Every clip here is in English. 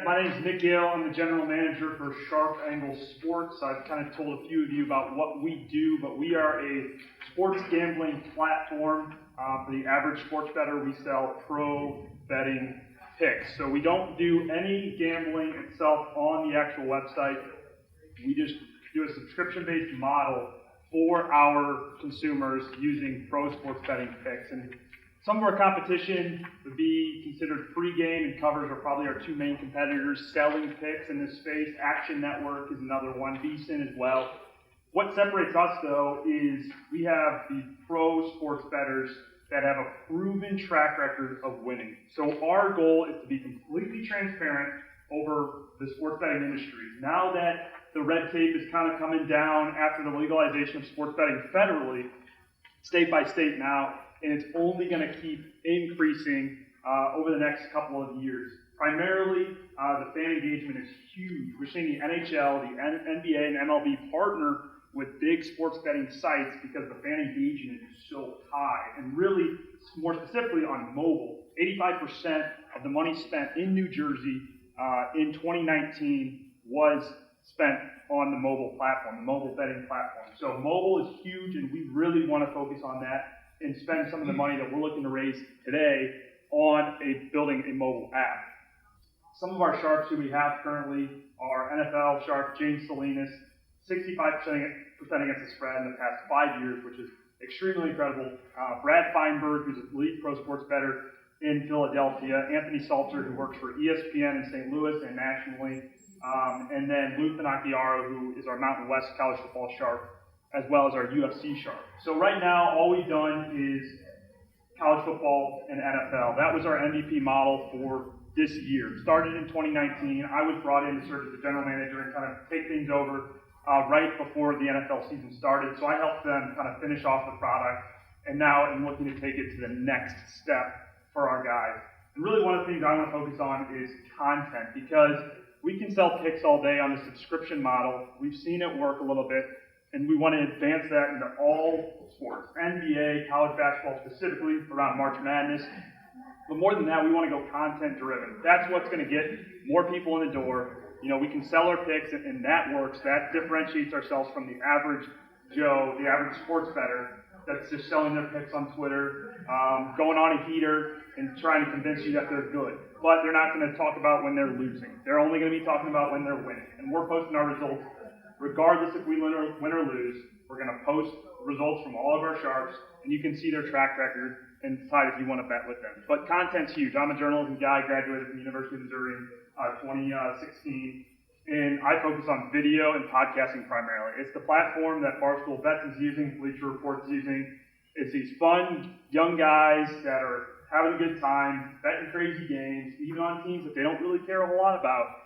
My name is Nick Gale. I'm the general manager for SharpeAngle Sports. I've kind of told a few of you about what we do, but we are a sports gambling platform. For the average sports bettor, we sell pro betting picks. So we don't do any gambling itself on the actual website. We just do a subscription-based model for our consumers using pro sports betting picks. And some of our competition would be considered pregame and covers are probably our two main competitors selling picks in this space. Action Network is another one, VSiN as well. What separates us, though, is we have the pro sports bettors that have a proven track record of winning. So our goal is to be completely transparent over the sports betting industry. Now that the red tape is kind of coming down after the legalization of sports betting federally, state by state now, and it's only going to keep increasing over the next couple of years. Primarily, the fan engagement is huge. We're seeing the NHL, the NBA, and MLB partner with big sports betting sites because the fan engagement is so high. And really, more specifically on mobile, 85% of the money spent in New Jersey in 2019 was spent on the mobile platform, the mobile betting platform. So mobile is huge, and we really want to focus on that and spend some of the money that we're looking to raise today on building a mobile app. Some of our sharps who we have currently are NFL sharp James Salinas, 65% against the spread in the past 5 years, which is extremely incredible. Brad Feinberg, who's a lead pro sports bettor in Philadelphia. Anthony Salter, who works for ESPN in St. Louis and nationally. And then Lou Finocchiaro, who is our Mountain West college football sharp, as well as our UFC sharp. So right now, all we've done is college football and NFL. That was our MVP model for this year. Started in 2019. I was brought in to serve as the general manager and kind of take things over right before the NFL season started. So I helped them kind of finish off the product, and now I'm looking to take it to the next step for our guys. And really one of the things I want to focus on is content, because we can sell picks all day on the subscription model. We've seen it work a little bit, and we want to advance that into all sports, NBA, college basketball specifically, around March Madness. But more than that, we want to go content-driven. That's what's going to get more people in the door. You know, we can sell our picks, and that works. That differentiates ourselves from the average Joe, the average sports bettor that's just selling their picks on Twitter, going on a heater and trying to convince you that they're good. But they're not going to talk about when they're losing. They're only going to be talking about when they're winning. And we're posting our results regardless if we win or lose. We're going to post results from all of our sharps, and you can see their track record and decide if you want to bet with them. But content's huge. I'm a journalism guy, graduated from the University of Missouri in 2016, and I focus on video and podcasting primarily. It's the platform that Barstool Bets is using, Bleacher Report's using. It's these fun, young guys that are having a good time, betting crazy games, even on teams that they don't really care a whole lot about,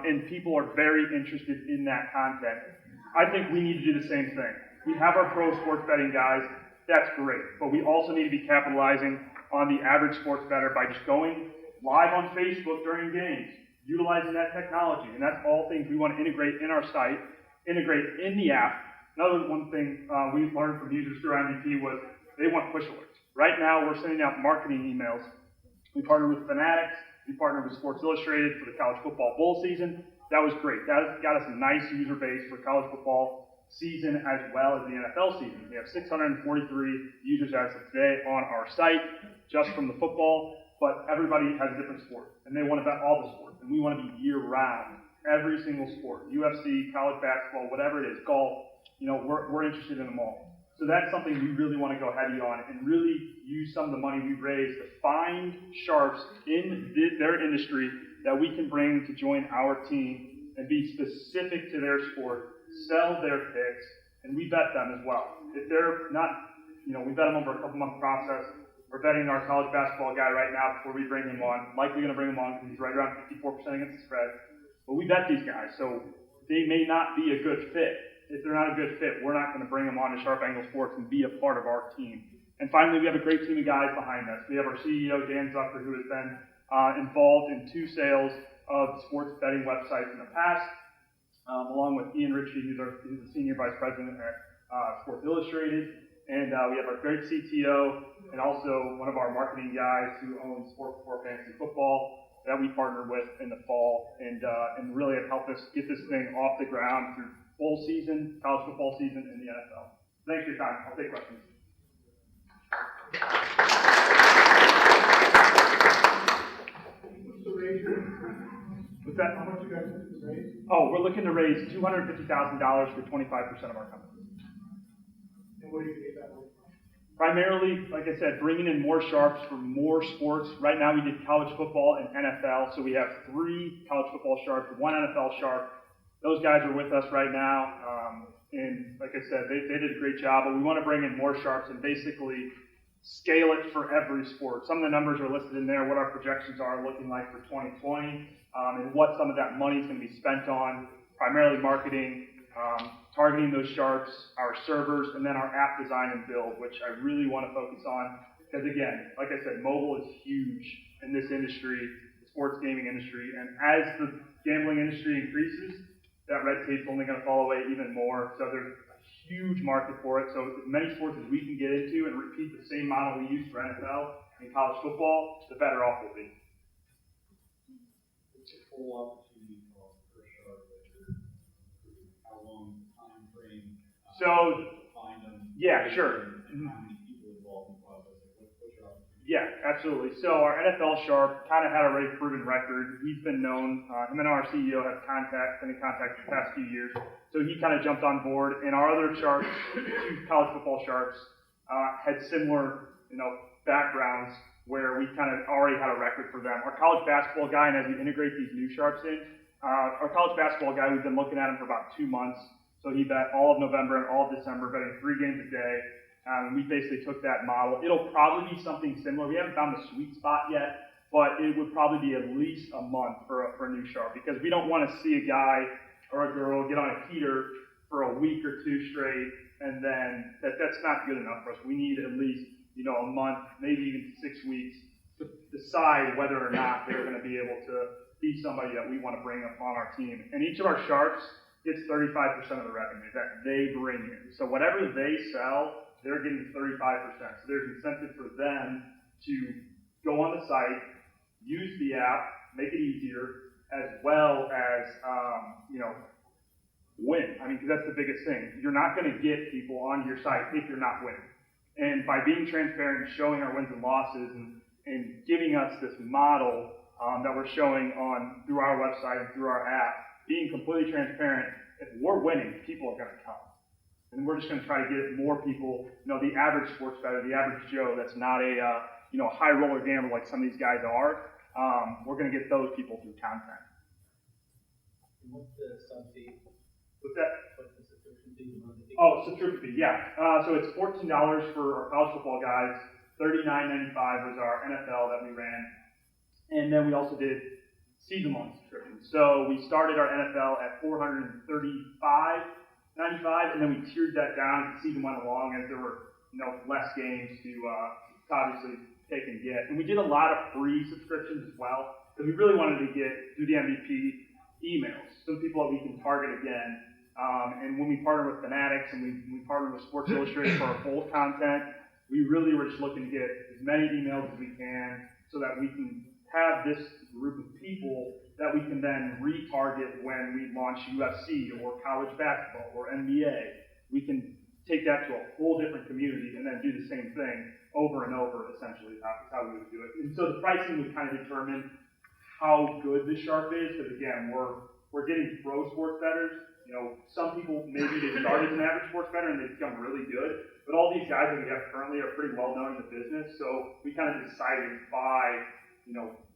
and people are very interested in that content. I think we need to do the same thing. We have our pro sports betting guys. That's great. But we also need to be capitalizing on the average sports bettor by just going live on Facebook during games, utilizing that technology. And that's all things we want to integrate in our site, integrate in the app. Another one thing we learned from users through MVP was they want push alerts. Right now, we're sending out marketing emails. We partnered with Fanatics. We partnered with Sports Illustrated for the college football bowl season. That was great. That got us a nice user base for college football season as well as the NFL season. We have 643 users as of today on our site just from the football, but everybody has a different sport, and they want to bet all the sports, and we want to be year-round, every single sport, UFC, college basketball, whatever it is, golf, you know, we're interested in them all. So that's something we really want to go heavy on and really use some of the money we've raised to find sharps in their industry that we can bring to join our team and be specific to their sport, sell their picks, and we bet them as well. If they're not, you know, we bet them over a couple-month process. We're betting our college basketball guy right now before we bring him on. Likely going to bring him on because he's right around 54% against the spread. But we bet these guys, so they may not be a good fit. If they're not a good fit, we're not going to bring them on to SharpeAngle Sports and be a part of our team. And finally, we have a great team of guys behind us. We have our CEO, Dan Zucker, who has been involved in 2 sales of sports betting websites in the past, along with Ian Ritchie, who's the Senior Vice President at Sports Illustrated. And we have our great CTO and also one of our marketing guys who owns Sport4 Fantasy Football. that we partnered with in the fall, and really have helped us get this thing off the ground through bowl season, college football season, and the NFL. Thanks for your time. I'll take questions. What's the raise? What's that? How much you guys looking to raise? Oh, we're looking to raise $250,000 for 25% of our company. And where do you get that money from? Primarily, like I said, bringing in more sharps for more sports. Right now we did college football and NFL, so we have 3 college football sharps, 1 NFL sharp. Those guys are with us right now, and like I said, they did a great job, but we want to bring in more sharps and basically scale it for every sport. Some of the numbers are listed in there, what our projections are looking like for 2020, and what some of that money is going to be spent on, primarily marketing, targeting those sharps, our servers, and then our app design and build, which I really want to focus on. Because again, like I said, mobile is huge in this industry, the sports gaming industry, and as the gambling industry increases, that red tape's only going to fall away even more. So there's a huge market for it. So as many sports as we can get into and repeat the same model we use for NFL and college football, the better off we'll be. What's the full opportunity cost per sharp that you're recruiting? How long time frame? So, Find them. Yeah, sure. And how many people involved in the process? What's your opportunity? Yeah, absolutely. So our NFL sharp kind of had a already proven record. He's been known, him and our CEO have been in contact for the past few years. So he kind of jumped on board. And our other sharps, 2 college football sharps, had similar, backgrounds where we kind of already had a record for them. Our college basketball guy, and as we integrate these new sharps in, our college basketball guy, we've been looking at him for about 2 months. So he bet all of November and all of December, betting 3 games a day. We basically took that model. It'll probably be something similar. We haven't found the sweet spot yet, but it would probably be at least a month for a new sharp, because we don't want to see a guy or a girl get on a heater for a week or 2 straight, and then that's not good enough for us. We need at least a month, maybe even 6 weeks, to decide whether or not they're going to be able to be somebody that we want to bring up on our team. And each of our sharps gets 35% of the revenue that they bring in. So whatever they sell, they're getting 35%. So there's incentive for them to go on the site, use the app, make it easier, as well as, win. I mean, because that's the biggest thing. You're not going to get people on your site if you're not winning. And by being transparent and showing our wins and losses and giving us this model that we're showing through our website and through our app, being completely transparent, if we're winning, people are going to come. And we're just going to try to get more people, the average sports bettor, the average Joe that's not a high roller gambler like some of these guys are. We're going to get those people through content. And what's the sub fee? What's that? What's the subscription fee? Oh, subscription fee, yeah. So it's $14 for our college football guys. $39.95 was our NFL that we ran. And then we also did season-long subscriptions. So we started our NFL at $435.95, and then we tiered that down as the season went along, as there were less games to obviously take and get. And we did a lot of free subscriptions as well, because we really wanted to do the MVP emails, some people that we can target again. And when we partnered with Fanatics and we partnered with Sports Illustrated for our bowl content, we really were just looking to get as many emails as we can so that we can have this group of people that we can then retarget when we launch UFC or college basketball or NBA. We can take that to a whole different community and then do the same thing over and over, essentially. That's how we would do it. And so the pricing would kind of determine how good the sharp is, because again, we're getting pro sports bettors. Some people, maybe they started as an average sports bettor and they become really good, but all these guys that we have currently are pretty well known in the business, so we kind of decided by,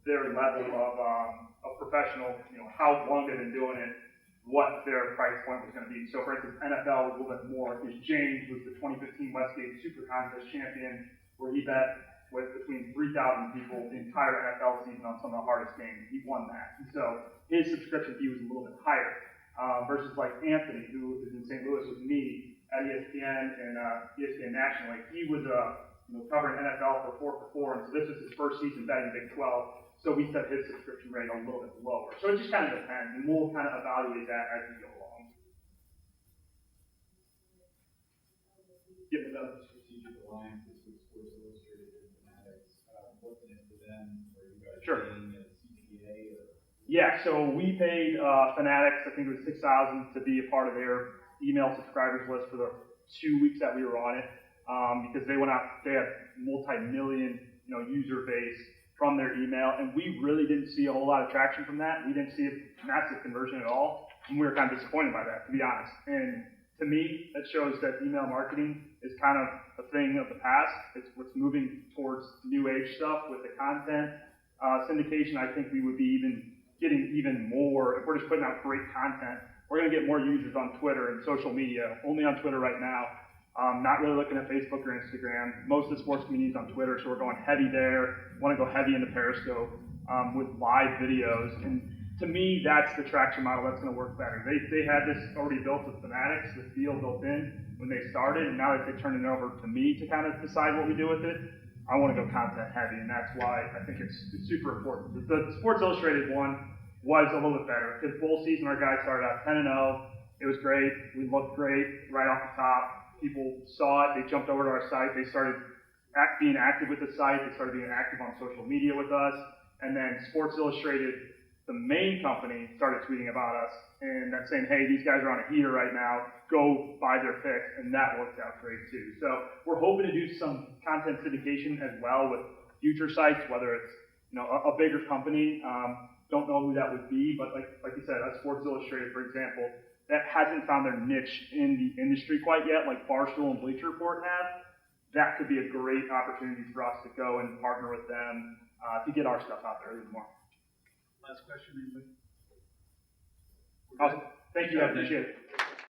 their level of professional, how long they've been doing it, what their price point was going to be. So for instance, NFL was a little bit more, because James was the 2015 Westgate Super Contest champion, where he bet with between 3,000 people the entire NFL season on some of the hardest games. He won that. And so his subscription fee was a little bit higher. Versus like Anthony, who is in St. Louis with me at ESPN and ESPN National. Like he was covering NFL for 4 for 4, and so this was his first season betting Big 12. So we set his subscription rate a little bit lower. So it just kind of depends, and we'll kind of evaluate that as we go along. Given the strategic alliances with Sports Illustrated and Fanatics, what's in it for them? Are you guys Sure. paying a CPA Yeah, so we paid Fanatics, I think it was $6,000 to be a part of their email subscribers list for the 2 weeks that we were on it, because they went out, they had multi-million, user base from their email, and we really didn't see a whole lot of traction from that. We didn't see a massive conversion at all, and we were kind of disappointed by that, to be honest. And to me, that shows that email marketing is kind of a thing of the past. It's what's moving towards new age stuff with the content syndication. I think we would be getting even more if we're just putting out great content. We're going to get more users on Twitter and social media. Only on Twitter right now. Not really looking at Facebook or Instagram. Most of the sports community is on Twitter, so we're going heavy there. Want to go heavy into Periscope with live videos. And to me, that's the traction model that's going to work better. They had this already built with Fanatics, this deal built in when they started, and now that they turned it over to me to kind of decide what we do with it, I want to go content heavy, and that's why I think it's super important. The Sports Illustrated one was a little bit better because bowl season our guys started out 10-0. It was great. We looked great right off the top. People saw it. They jumped over to our site. They started being active with the site. They started being active on social media with us. And then Sports Illustrated, the main company, started tweeting about us and saying, hey, these guys are on a heater right now. Go buy their picks. And that worked out great too. So we're hoping to do some content syndication as well with future sites, whether it's a bigger company. Don't know who that would be, but like you said, Sports Illustrated, for example, that hasn't found their niche in the industry quite yet, like Barstool and Bleacher Report have. That could be a great opportunity for us to go and partner with them to get our stuff out there even more. Last question, anybody? Awesome. Thank you. I appreciate it.